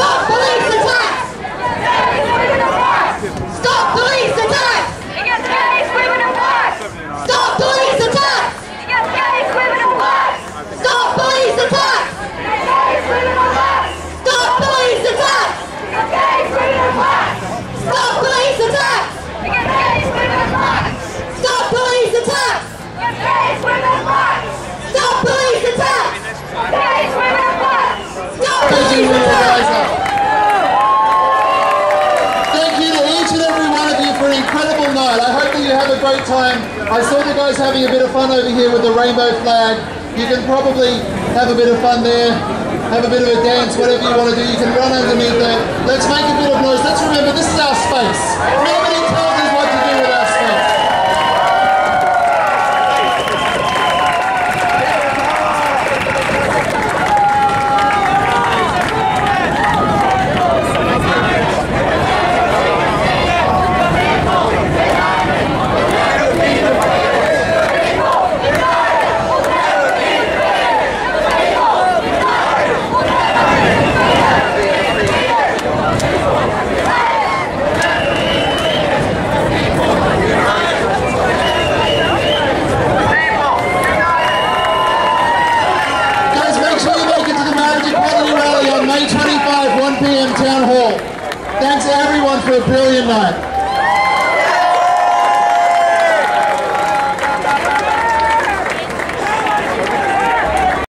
Stop police attacks! Stop police attacks! Against gays, women and blacks! Stop police attacks! Against gays, women and blacks! Stop police attacks! Against gays, women and blacks! Stop police attacks! Against gays, women and blacks! Stop police attacks! Against gays, women and blacks! Stop police attacks! Against gays, women and blacks! Stop police attacks! Gays, women and blacks! Stop police attacks! Thank you to each and every one of you for an incredible night. I hope that you have a great time. I saw the guys having a bit of fun over here with the rainbow flag. You can probably have a bit of fun there, have a bit of a dance, whatever you want to do. You can run underneath there. Let's make a bit of noise. Let's remember this is our space. Nobody tells us what to do with our space. May 25, 1 p.m. Town Hall. Thanks everyone for a brilliant night.